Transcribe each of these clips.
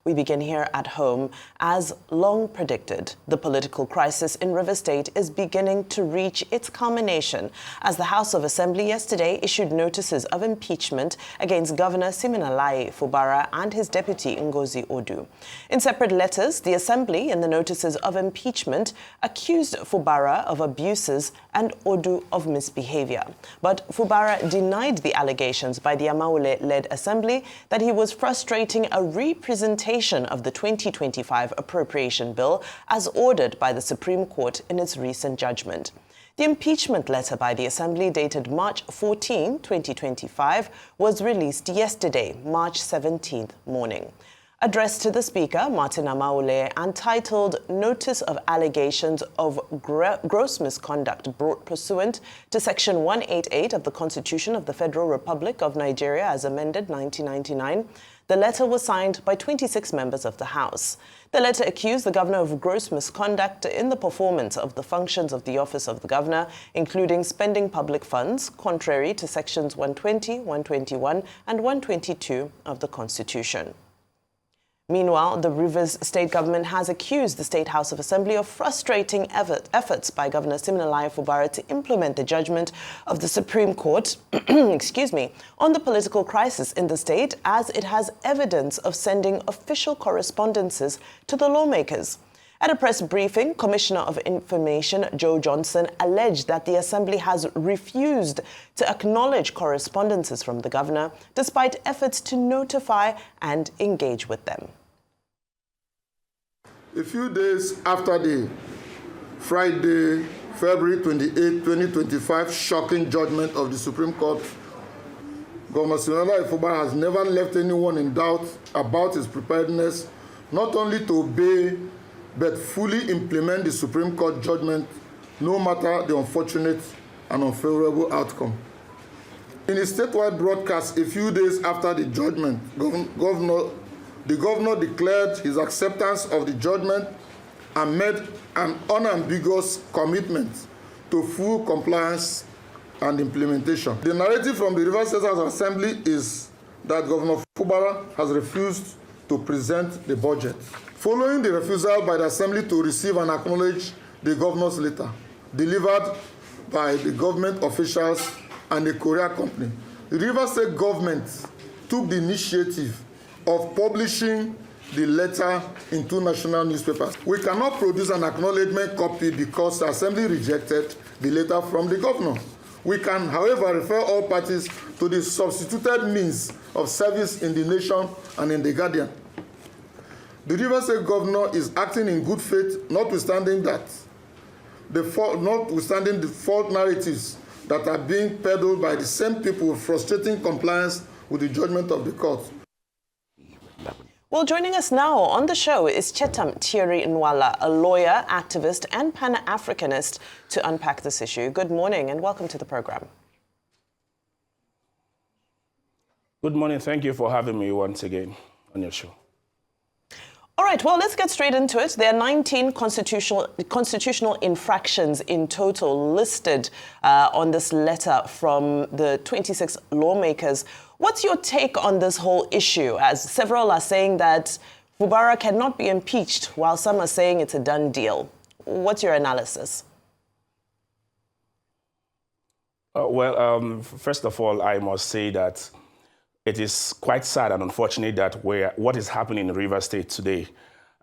We begin here at home. As long predicted, the political crisis in River State is beginning to reach its culmination as the House of Assembly yesterday issued notices of impeachment against Governor Siminalayi Fubara and his deputy Ngozi Odu. In separate letters, the Assembly, in the notices of impeachment, accused Fubara of abuses and Odu of misbehavior. But Fubara denied the allegations by the Amaule-led Assembly that he was frustrating a representation of the 2025 appropriation bill as ordered by the Supreme Court in its recent judgment. The impeachment letter by the Assembly dated March 14, 2025 was released yesterday, March 17th morning. Addressed to the Speaker, Martin Amaule, and titled Notice of Allegations of Gross Misconduct brought pursuant to Section 188 of the Constitution of the Federal Republic of Nigeria as amended 1999, the letter was signed by 26 members of the House. The letter accused the governor of gross misconduct in the performance of the functions of the office of the governor, including spending public funds, contrary to Sections 120, 121, and 122 of the Constitution. Meanwhile, the Rivers State government has accused the State House of Assembly of frustrating efforts by Governor Siminalayi Fubara to implement the judgment of the Supreme Court on the political crisis in the state, as it has evidence of sending official correspondences to the lawmakers. At a press briefing, Commissioner of Information Joe Johnson alleged that the Assembly has refused to acknowledge correspondences from the governor, despite efforts to notify and engage with them. A few days after the Friday, February 28, 2025 shocking judgment of the Supreme Court, Governor Siminalayi Fubara has never left anyone in doubt about his preparedness not only to obey but fully implement the Supreme Court judgment, no matter the unfortunate and unfavorable outcome. In a statewide broadcast a few days after the judgment, the governor declared his acceptance of the judgment and made an unambiguous commitment to full compliance and implementation. The narrative from the Rivers State House Assembly is that Governor Fubara has refused to present the budget. Following the refusal by the Assembly to receive and acknowledge the governor's letter delivered by the government officials and the courier company, the Rivers State government took the initiative of publishing the letter in 2 national newspapers. We cannot produce an acknowledgement copy because the Assembly rejected the letter from the governor. We can, however, refer all parties to the substituted means of service in the Nation and in the Guardian. The Rivers State governor is acting in good faith, notwithstanding the false narratives that are being peddled by the same people frustrating compliance with the judgment of the court. Well, joining us now on the show is Chetam Thierry Nwala, a lawyer, activist, and Pan-Africanist, to unpack this issue. Good morning and welcome to the program. Good morning. Thank you for having me once again on your show. All right, well, let's get straight into it. There are 19 constitutional infractions in total listed on this letter from the 26 lawmakers. What's your take on this whole issue, as several are saying that Fubara cannot be impeached, while some are saying it's a done deal? What's your analysis? First of all, I must say that it is quite sad and unfortunate that what is happening in Rivers State today.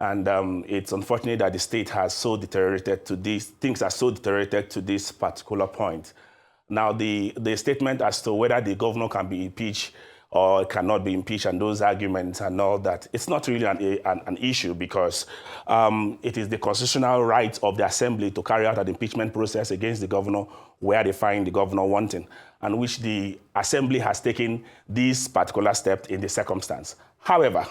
And it's unfortunate that the state has so deteriorated to this, things are so deteriorated to this particular point. Now, the statement as to whether the governor can be impeached or cannot be impeached and those arguments and all that, it's not really an issue because it is the constitutional right of the Assembly to carry out an impeachment process against the governor where they find the governor wanting, and which the Assembly has taken this particular step in the circumstance. However,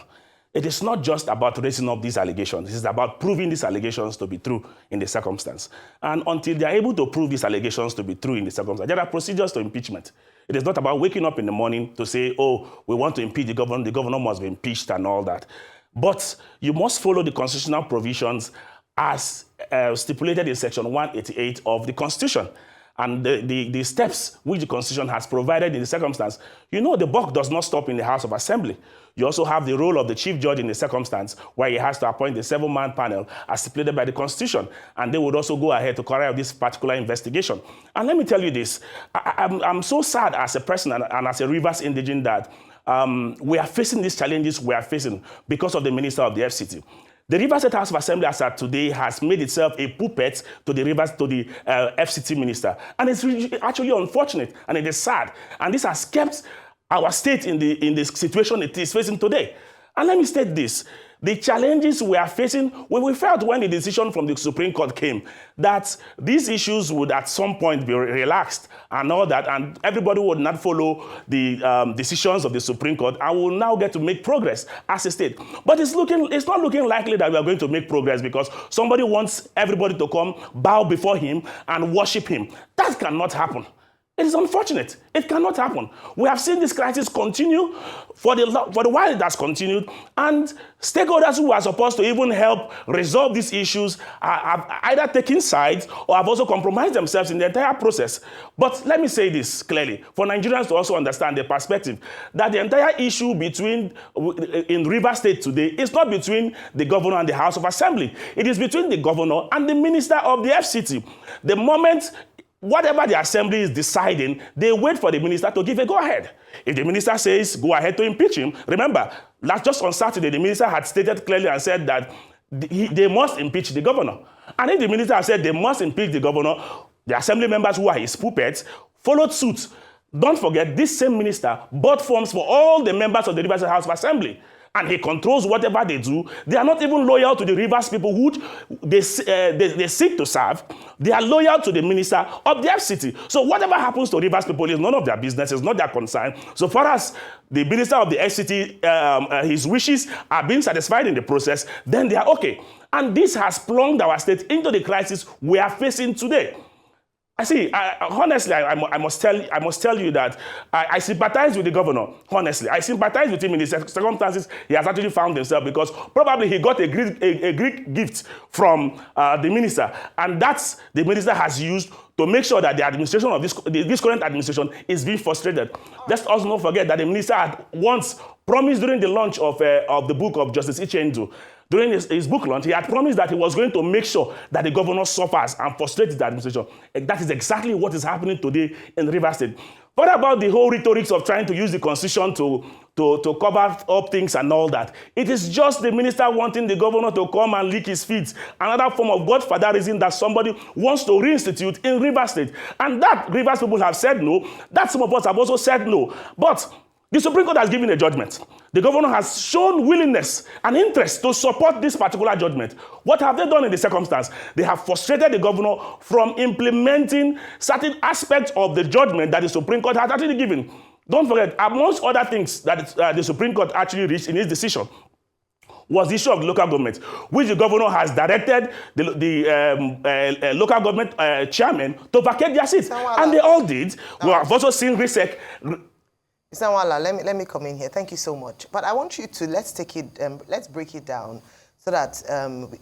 it is not just about raising up these allegations. It is about proving these allegations to be true in the circumstance. And until they are able to prove these allegations to be true in the circumstance, there are procedures to impeachment. It is not about waking up in the morning to say, oh, we want to impeach the governor must be impeached and all that. But you must follow the constitutional provisions as stipulated in Section 188 of the Constitution. and the steps which the Constitution has provided in the circumstance, you know the buck does not stop in the House of Assembly. You also have the role of the Chief Judge in the circumstance where he has to appoint a 7-man panel as stipulated by the Constitution, and they would also go ahead to carry out this particular investigation. And let me tell you this, I'm so sad as a person and as a Rivers indigene that we are facing these challenges we are facing because of the Minister of the FCT. The Rivers State House of Assembly as at today has made itself a puppet to the FCT Minister. And it's actually unfortunate, and it is sad. And this has kept our state in the situation it is facing today. And let me state this. The challenges we are facing, we felt when the decision from the Supreme Court came that these issues would at some point be relaxed and all that, and everybody would not follow the decisions of the Supreme Court and will now get to make progress as a state. But it's not looking likely that we are going to make progress because somebody wants everybody to come, bow before him, and worship him. That cannot happen. It is unfortunate. It cannot happen. We have seen this crisis continue for the while it has continued, and stakeholders who are supposed to even help resolve these issues have either taken sides or have also compromised themselves in the entire process. But let me say this clearly, for Nigerians to also understand the perspective, that the entire issue in Rivers State today is not between the governor and the House of Assembly. It is between the governor and the Minister of the FCT. The moment whatever the Assembly is deciding, they wait for the minister to give a go-ahead. If the minister says go ahead to impeach him, remember, just on Saturday, the minister had stated clearly and said that they must impeach the governor. And if the minister had said they must impeach the governor, the Assembly members who are his puppets followed suit. Don't forget, this same minister bought forms for all the members of the Rivers House of Assembly. And he controls whatever they do. They are not even loyal to the Rivers people who they seek to serve. They are loyal to the minister of the FCT. So whatever happens to Rivers people is none of their business, it's not their concern. So far as the minister of the FCT, his wishes are being satisfied in the process, then they are okay. And this has plunged our state into the crisis we are facing today. Honestly, I must tell you that I sympathize with the governor. Honestly, I sympathize with him in the circumstances he has actually found himself, because probably he got a Greek gift from the minister, and that's the minister has used to make sure that the administration of this current administration is being frustrated. Let's also not forget that the minister had once promised during the launch of the book of Justice Ichendu. During his book launch, he had promised that he was going to make sure that the governor suffers and frustrates the administration. And that is exactly what is happening today in Rivers State. What about the whole rhetoric of trying to use the Constitution to cover up things and all that? It is just the minister wanting the governor to come and lick his feet. Another form of Godfatherism that somebody wants to reinstitute in Rivers State. And that Rivers people have said no. That some of us have also said no. But the Supreme Court has given a judgment. The governor has shown willingness and interest to support this particular judgment. What have they done in the circumstance? They have frustrated the governor from implementing certain aspects of the judgment that the Supreme Court has actually given. Don't forget, amongst other things that the Supreme Court actually reached in its decision was the issue of local government, which the governor has directed the local government chairman to vacate their seats. And they all did. We have also seen RISEC. Mr. Nwala, let me come in here. Thank you so much. But I want you to, let's break it down so that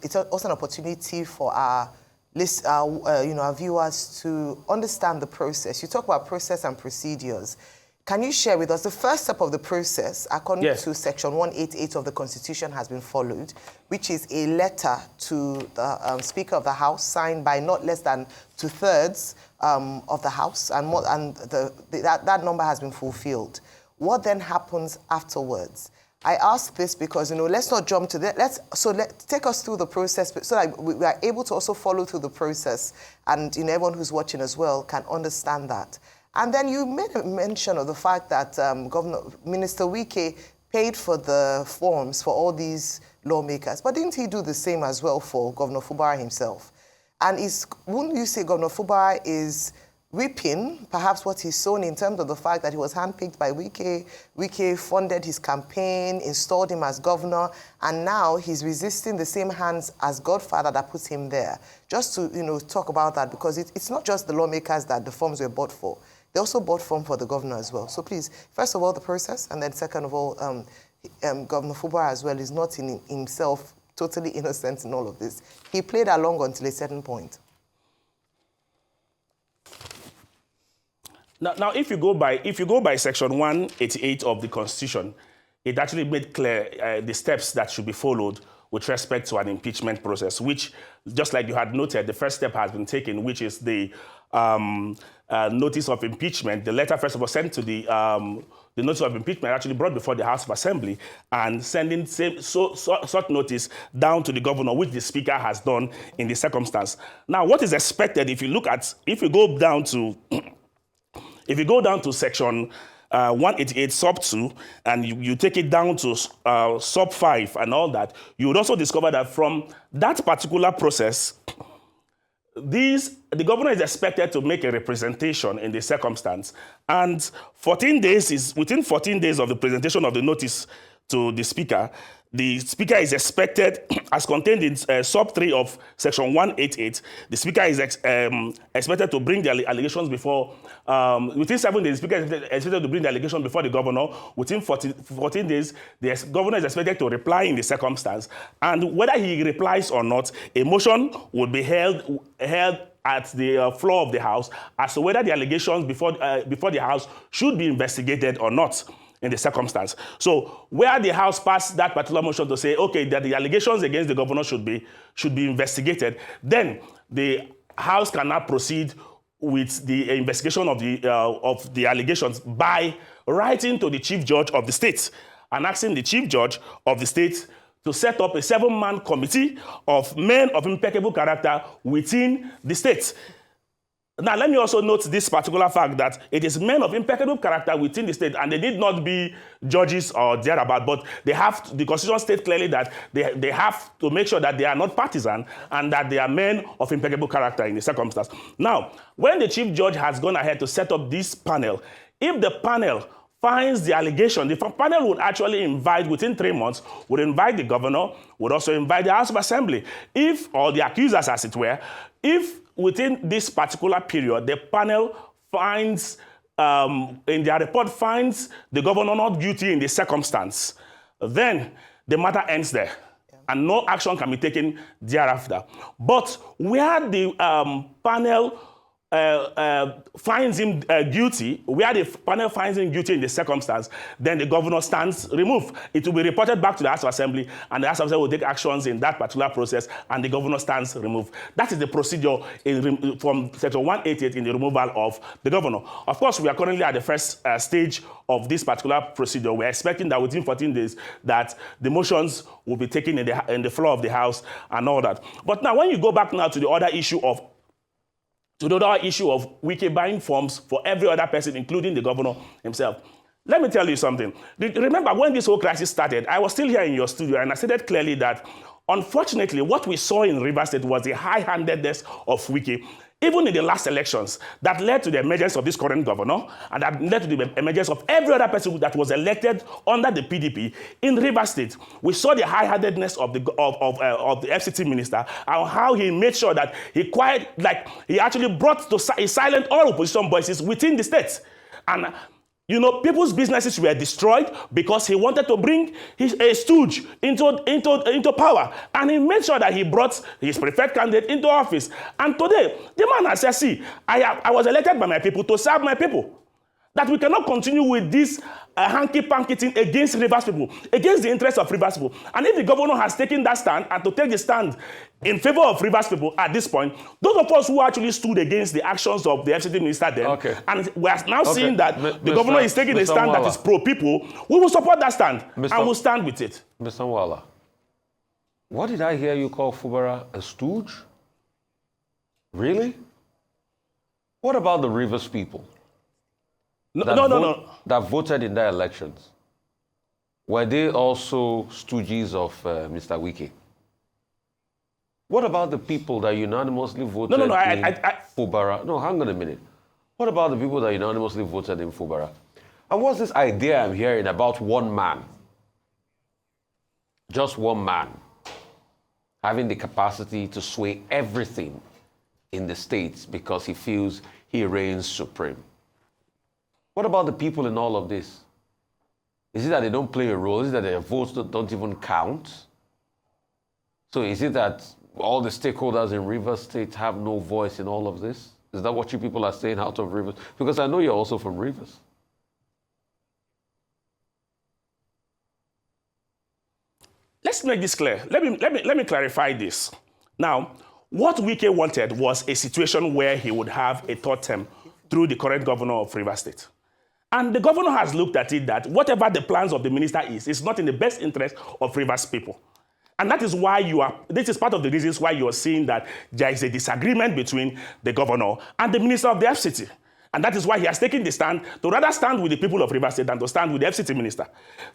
it's also an opportunity for our viewers to understand the process. You talk about process and procedures. Can you share with us the first step of the process, according to Section 188 of the Constitution, has been followed, which is a letter to the Speaker of the House signed by not less than 2/3 of the House, and that number has been fulfilled. What then happens afterwards? I ask this because, let's not jump to that. Let's take us through the process so that we are able to also follow through the process, and everyone who's watching as well can understand that. And then you made a mention of the fact that Minister Wike paid for the forms for all these lawmakers, but didn't he do the same as well for Governor Fubara himself? And wouldn't you say Governor Fubara is reaping perhaps what he's sown in terms of the fact that he was handpicked by Wike? Wike funded his campaign, installed him as governor, and now he's resisting the same hands as Godfather that puts him there. Just to talk about that, because it's not just the lawmakers that the forms were bought for. They also bought form for the governor as well. So please, first of all, the process, and then second of all, Governor Fubara as well is not in himself totally innocent in all of this. He played along until a certain point. Now, if you go by Section 188 of the Constitution, it actually made clear the steps that should be followed with respect to an impeachment process, which, just like you had noted, the first step has been taken, which is the notice of impeachment. The letter, first of all, sent to the notice of impeachment actually brought before the House of Assembly and sending such notice down to the governor, which the Speaker has done in the circumstance. Now, what is expected if you go down to Section 188 sub 2 and you take it down to sub 5 and all that, you would also discover that from that particular process, the governor is expected to make a representation in the circumstance, and within 14 days of the presentation of the notice to the Speaker is expected, as contained in sub 3 of Section 188, the Speaker is expected to bring the allegations before, within 7 days, the Speaker is expected to bring the allegation before the governor. Within 14 days, the governor is expected to reply in the circumstance, and whether he replies or not, a motion would be held at the floor of the House as to whether the allegations before the House should be investigated or not in the circumstance. So where the House passed that particular motion to say, okay, that the allegations against the governor should be investigated, then the House cannot proceed with the investigation of the allegations by writing to the Chief Judge of the state and asking the Chief Judge of the state to set up a 7-man committee of men of impeccable character within the state. Now, let me also note this particular fact that it is men of impeccable character within the state, and they need not be judges or thereabout, but the Constitution states clearly that they have to make sure that they are not partisan and that they are men of impeccable character in the circumstance. Now, when the Chief Judge has gone ahead to set up this panel, if the panel finds the allegation, the panel would actually invite, within 3 months, would invite the governor, would also invite the House of Assembly, or the accusers, as it were, if within this particular period, the panel finds, in their report, finds the governor not guilty in the circumstance, then the matter ends there, and no action can be taken thereafter. But where the panel finds him guilty, where the panel finds him guilty in the circumstance, then the governor stands removed. It will be reported back to the House of Assembly, and the House of Assembly will take actions in that particular process, and the governor stands removed. That is the procedure from Section 188 in the removal of the governor. Of course, we are currently at the first stage of this particular procedure. We're expecting that within 14 days that the motions will be taken in the floor of the House and all that. But now, when you go back now to the other issue of Wike buying forms for every other person, including the governor himself. Let me tell you something. Remember, when this whole crisis started, I was still here in your studio, and I stated clearly that, unfortunately, what we saw in Rivers State was the high-handedness of Wike, even in the last elections, that led to the emergence of this current governor, and that led to the emergence of every other person that was elected under the PDP in Rivers State. We saw the high-handedness of the FCT Minister, and how he made sure that he actually brought to silent all opposition voices within the state. And people's businesses were destroyed because he wanted to bring a stooge into power. And he made sure that he brought his preferred candidate into office. And today, the man has said, see, I was elected by my people to serve my people. That we cannot continue with this hanky-panky thing against Rivers people, against the interests of Rivers people. And if the governor has taken that stand, and to take the stand in favor of Rivers people at this point, those of us who actually stood against the actions of the FCT Minister then, and we are now seeing that the governor is taking a stand that is pro-people, we will support that stand, and we'll stand with it. Mr. Nwala, what did I hear you call Fubara a stooge? Really? What about the Rivers people? No. That voted in their elections. Were they also stooges of Mr. Wike? What about the people that unanimously voted in Fubara? No, hang on a minute. What about the people that unanimously voted in Fubara? And what's this idea I'm hearing about one man? Just one man having the capacity to sway everything in the states because he feels he reigns supreme. What about the people in all of this? Is it that they don't play a role? Is it that their votes don't even count? So is it that all the stakeholders in Rivers State have no voice in all of this? Is that what you people are saying out of Rivers? Because I know you're also from Rivers. Let's make this clear. Let me clarify this. Now, what Wike wanted was a situation where he would have a third term through the current governor of Rivers State. And the governor has looked at it that whatever the plans of the minister is not in the best interest of Rivers people. And that is why this is part of the reasons why you are seeing that there is a disagreement between the governor and the minister of the FCT. And that is why he has taken the stand to rather stand with the people of Rivers State than to stand with the FCT minister.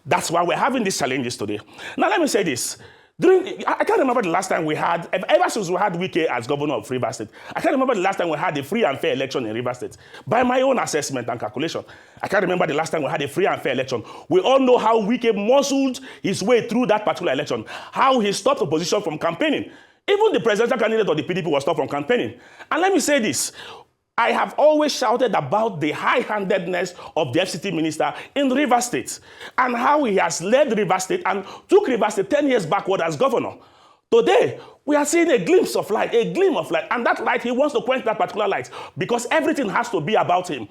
That's why we're having these challenges today. Now, let me say this. I can't remember the last time we had, ever since we had Wike as governor of Rivers State, I can't remember the last time we had a free and fair election in Rivers State. By my own assessment and calculation, I can't remember the last time we had a free and fair election. We all know how Wike muscled his way through that particular election, how he stopped opposition from campaigning. Even the presidential candidate of the PDP was stopped from campaigning. And let me say this. I have always shouted about the high-handedness of the FCT minister in Rivers State and how he has led Rivers State and took Rivers State 10 years backward as governor. Today, we are seeing a glimpse of light, a gleam of light, and that light, he wants to quench that particular light because everything has to be about him.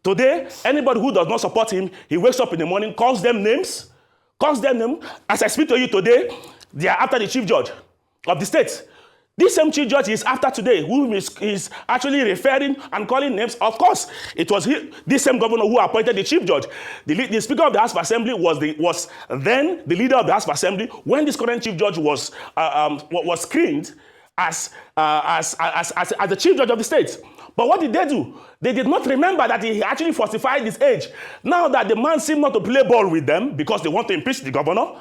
Today, anybody who does not support him, he wakes up in the morning, calls them names. As I speak to you today, they are after the chief judge of the state. This same chief judge is after today, who is actually referring and calling names. Of course, it was this same governor who appointed the chief judge. The Speaker of the House of Assembly was then the leader of the House of Assembly when this current chief judge was screened as the chief judge of the state. But what did they do? They did not remember that he actually falsified his age. Now that the man seemed not to play ball with them because they want to impeach the governor,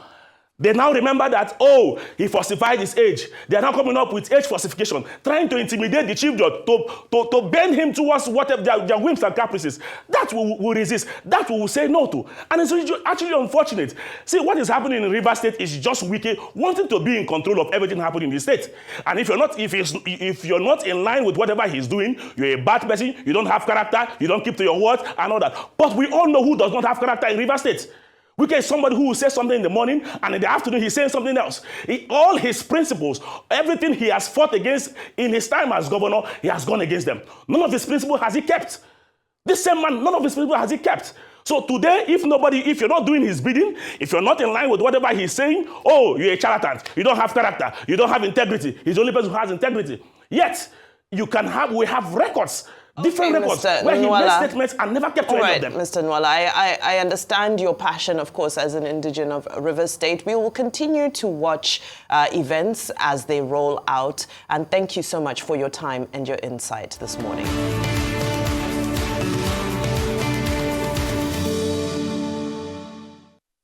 they now remember that, oh, he falsified his age. They are now coming up with age falsification, trying to intimidate the chief judge, to bend him towards whatever their whims and caprices. That we will resist. That we will say no to. And it's actually unfortunate. See, what is happening in Rivers State is just Wike wanting to be in control of everything happening in the state. And if you're not in line with whatever he's doing, you're a bad person, you don't have character, you don't keep to your word, and all that. But we all know who does not have character in Rivers State. Wike is somebody who will say something in the morning, and in the afternoon he's saying something else. All his principles, everything he has fought against in his time as governor, he has gone against them. None of his principles has he kept. This same man, none of his principles has he kept. So today, if you're not doing his bidding, if you're not in line with whatever he's saying, oh, you're a charlatan, you don't have character, you don't have integrity. He's the only person who has integrity. Yet, we have records. Different records where he made statements and never kept to any of them. Mr. Nwala, I understand your passion, of course, as an indigen of Rivers State. We will continue to watch events as they roll out. And thank you so much for your time and your insight this morning.